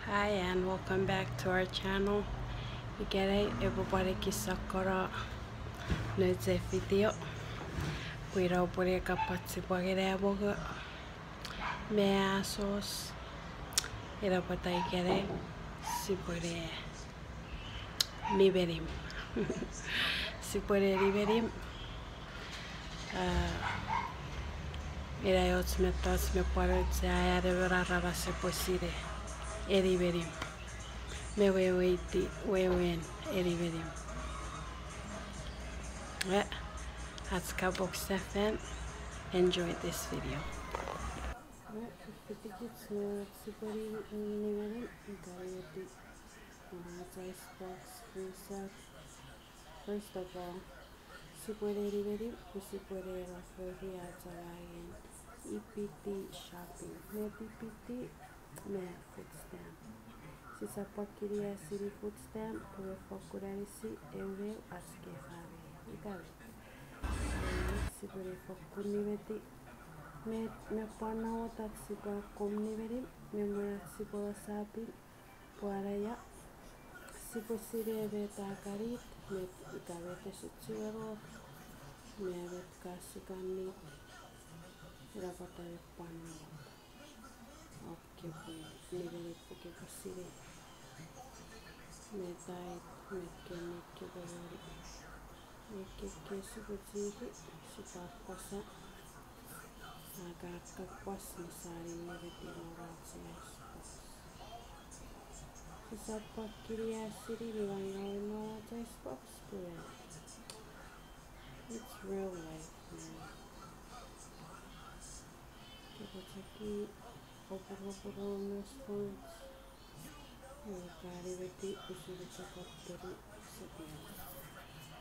Hi and welcome back to our channel. G'day everybody ki sakara no te video. Kuira opore ka patsi pagere aboga. Mea sauce. Era patai g'day. Sipore liberim. Sipore liberim. Era yots metas me pare te ayare vera rava se posire. Eriberim. Me wewen eriberim. That's Cowbox FM. Enjoy this video. First of all, si puede dividir, si puede referir a EBT shopping. Me EBT, me food stamp. Si sa pakiria siri food stamp, puede focurare si euro aske fare. Ikawe. Si puede focuniveti. Me pana otat si puede comniveri. Me muera si puede sapi. Puaraya. Si puede beta carit. Me ikawe te sutsiero. Me avet kasikani. Rapata de pana. Ok, pues niveli porque kasiri. Me dai me que dolori. Me que si puede si pasa. Agak pas misari niveti morasi espas. Si sapa kiri asiri diwangawi morasi espas puede. It's real life, man. Kita aquí opor unos fonts. Kari beti usuri cakapteri setia.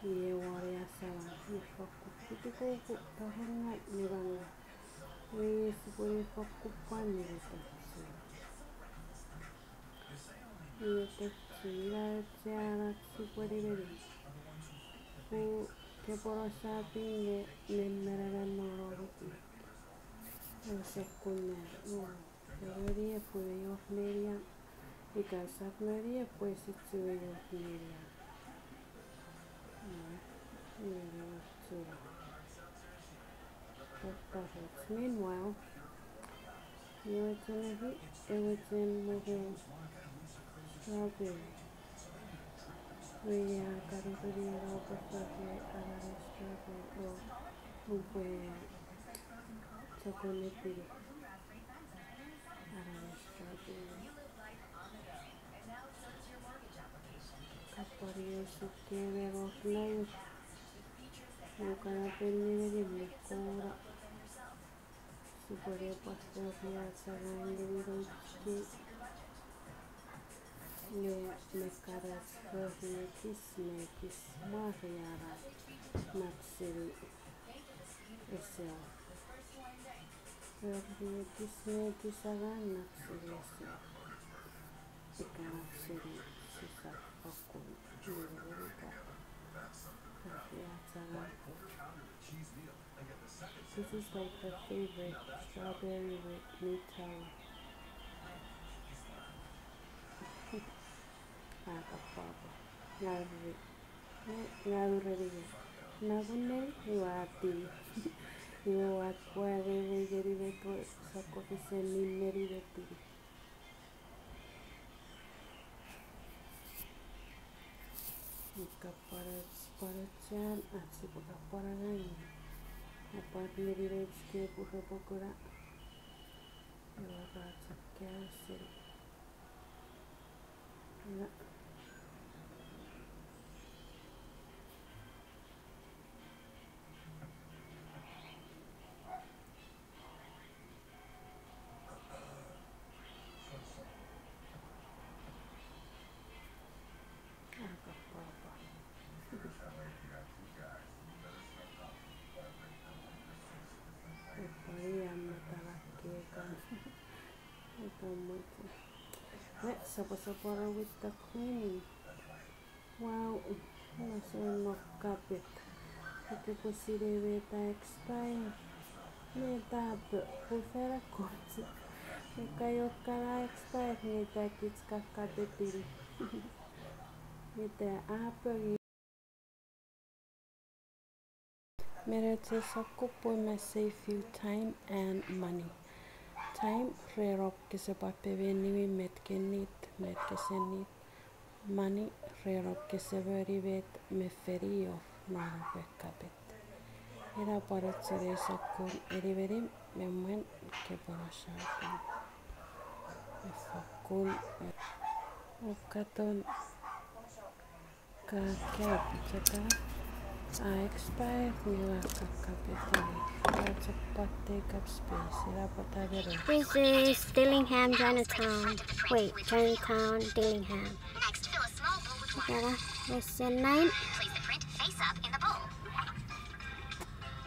Ye waria sawa. Ye fakku. Itu kau tahan ngai nirang. Ye sepuluh fakku pan nirata. Ye kecil cara sepuluh beri. Ku keporosati ye memeran noroti. Sekunner. Debería fue yo media. Y casa media pues si yo media. Meanwhile, everything moving strawberry. We are going to be able to strawberry or chocolate strawberry. Capario su que veo flyers. No cada penny de mi cora. Super pastor ya saben de que me caras me kis mariara naxiri esel. Me kisagan naxiri esel. Ikanaxiri sisa okun. This is like the favorite strawberry with Nutella. Papa. Nagunne iwati. Iwat puare vegeri veto sako kise ninneri veti. Parachan atsi parangai. Apa niri ke puha pokora. Ela chakasi. Let's support with the cleaning. Wow, no carpet. Ito po si Reveta expire. Meta pufera kotse. Joka jokkara expire niitä kitskakkatetil. Mitä apögi. Meretse sakkupuimme save you time and money. Time rerokkise pappevien nimi metkennit. Money rerokkise vörivet me ferio naarapekkapet. Era paratsere sakkun eriverim memmen keparashaapin. Me fakkun ukkaton kakkeapitsaka. Expire nila kakkapeteli. Ratsapat take up space. Era patavero. This is Dillingham, Chinatown. Wait, Chinatown, Dillingham. Next, fill a small bowl with water. Lesson 9. Place the print face up in the bowl.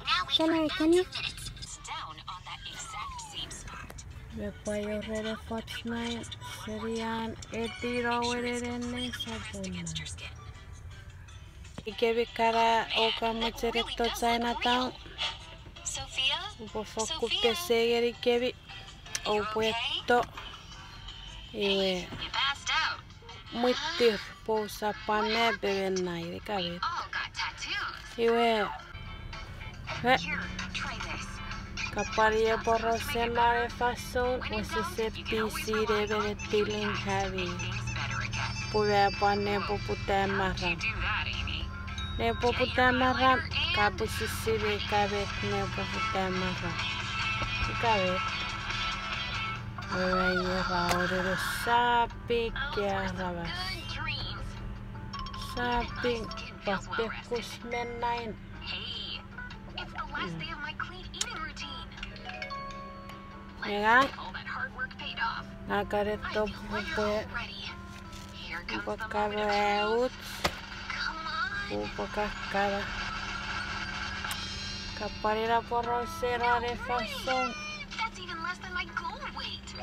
Now wait January, for can you? 2 minutes. Down on that exact same spot. Vepayo rede fatsnain. Seriaan etiro wedenne sapuna. Against your skin. Ikevi kara okamatseretto Chinatown. Sophia? Upo fokkuppe seegeri kevi. Upuetto. Iwe. You passed out. Muittir pousa panne bevennai kavi. All got tattoos. Iwe. Here, try this. Kaparie porrosenare fasson. Osese PC reverettilin hävi. Things better again. Puve panne puputemmarran. Do that, Amy. Ne puputemmarran. Kapusisivi kävet ne puputemmarran. Kävet. Oi raudere saapik ja ravas. Good dreams. Saapik pappekus mennain. Hey, it's the last day of my clean eating routine. Mega All that hard work paid off. nakaretto When pupe you're all ready, here comes the moment of upakaveut. truth. Come on. Upakakkava. Kapparira porroserare fasson. That's even less than my goal weight.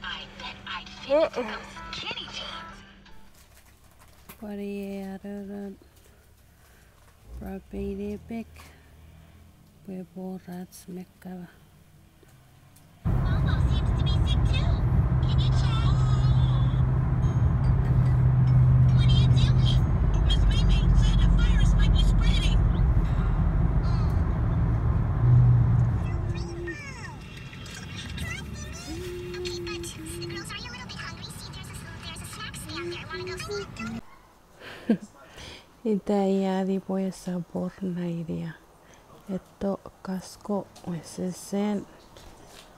I bet I'd fit into those skinny jeans. Pariearön. Rapeidepek. Peporats mekkava. Momo seems to be sick too. Can you check? What are you doing? Miss Mimi said a virus might be spreading. Girls, are you a little bit hungry? See, there's a snack stand there. Wanna go see? Itä jäädi poissa pornairia. Etto kasko sen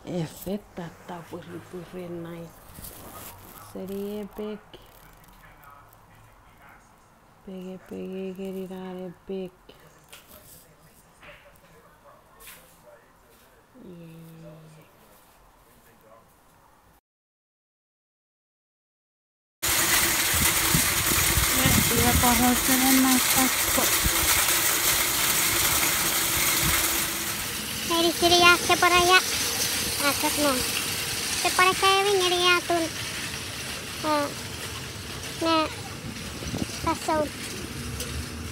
effetta tapuri näin. Serie pek. Pege gerirare pek. Ja pahoittelen näistä. Hei, kirjaa se paraja. Asat no. Se para käy ngeriä tun. Ne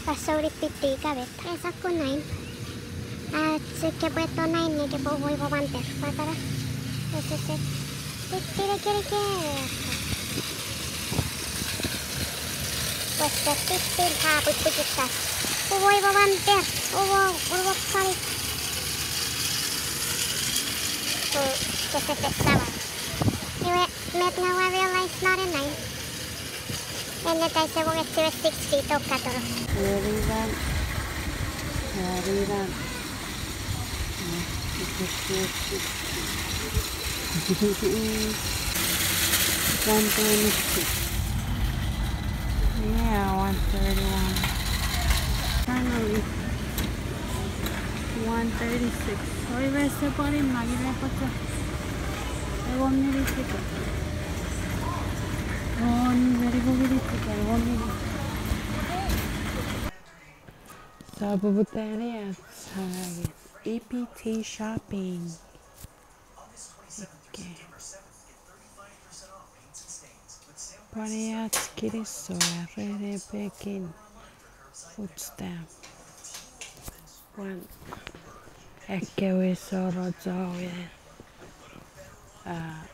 passauri pitti kävet. Ei saa kun näin. Se kepuetto näin, niin kepu voi vanter. Patara. Se. Pitti. Koska pittiin haaput pukittaa. Voi vanter. Uvo kali. Se sama. Iwe met ngawa realize na rin na yun. Ende tayo sa mga 6 feet o katoro. Yariran. Yeah, 131. Finally. 136. Hoy vese parin magire pacha. Egonni ritika. Very good ritika. Egonni. Sababuteria. EBT shopping. Okay. Pariat kirisoa rede pekin. Footstep. One. Ehkä vi sorot saujen.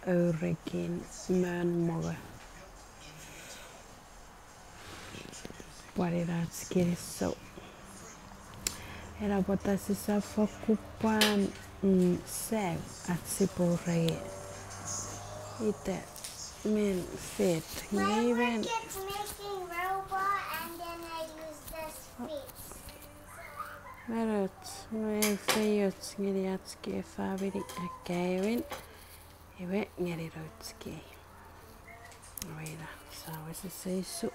Örikin Mönmoge. What did I get it so? Era potasi sa fokupan sev at sipurei. Ite men fet My ngiven. work is making robot and then I use this speech. Merot me fejot ngiriatski faviri akevin. Ive ngirirotski. Oira, saavasi seisu.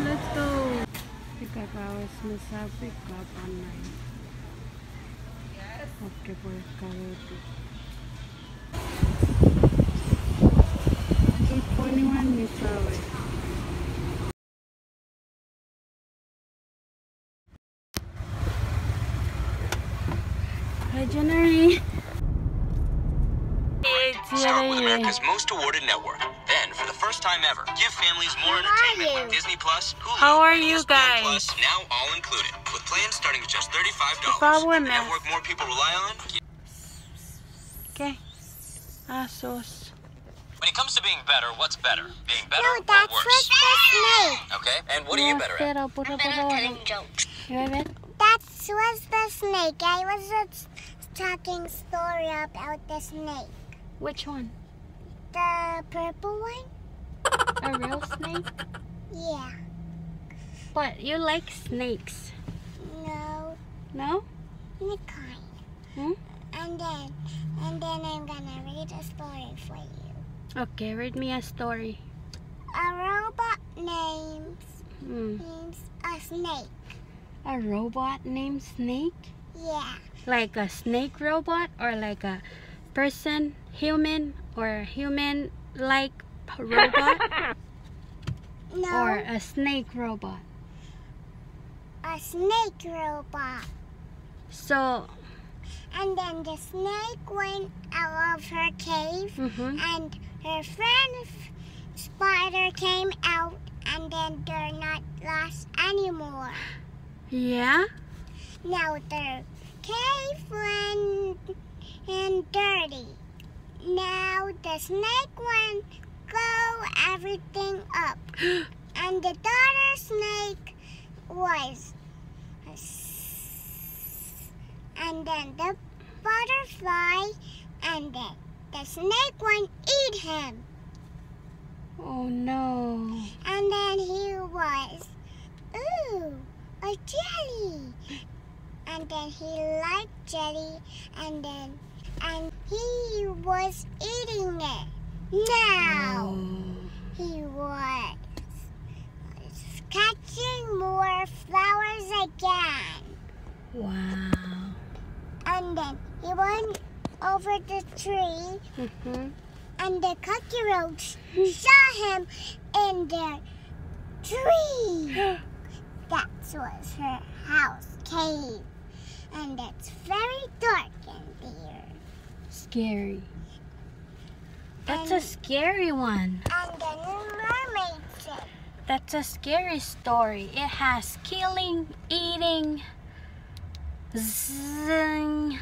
Let's go. Ikakawas masabi kapan na yun. Okay po kaluto. 8:21 misawi. Hi January. Start with America's most awarded network. Then, for the first time ever, give families more entertainment with Disney Plus, Hulu, How are and you ESPN guys? Plus, now all included. With plans starting at just $35. Follow The me. network more people rely on. Okay. Asos. When it comes to being better, what's better? Being better No, or that's worse? what's the snake. Okay, and what are you better at? jokes. You have it? That was the snake. I was just talking story about the snake. Which one? The purple one? A real snake? Yeah. What? You like snakes? No, No? the kind. Hmm? And then I'm gonna read a story for you. Okay, read me a story. A robot names Hmm. a snake. A robot named Snake? Yeah. Like a snake robot or like a person, human, or human-like robot? No, Or a snake robot? a snake robot. So, And then the snake went out of her cave, and her friend spider came out, and then they're not lost anymore. yeah? Now the cave went and dirty. Now the snake went go everything up, and the daughter snake was. And then the butterfly, and then the snake went eat him. Oh no. And then he was, ooh, a jelly. And then he liked jelly, and he was eating it. Now he was catching more flowers again. Wow. And then he went over the tree, and the cockroach saw him in the tree. That was her house cave, and it's very dark in there. Scary. That's a scary one. And then the mermaid said, That's a scary story. It has killing, eating, zing.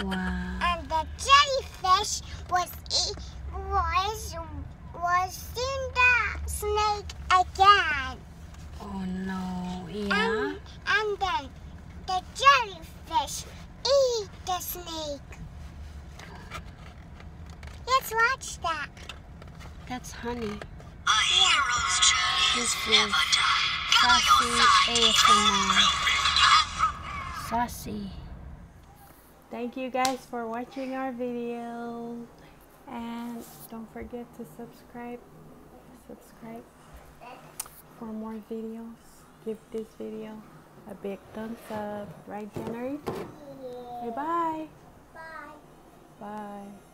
Wow. And the jellyfish was in the snake again. Oh no, yeah. And then the jellyfish eat the snake. Let's watch that. That's honey. A hero's journey This is is never done. Gather your Saucy sides. ASMR. Saucy. Thank you guys for watching our video, and don't forget to subscribe for more videos. Give this video a big thumbs up, right, January? Yeah. Bye bye. Bye. Bye.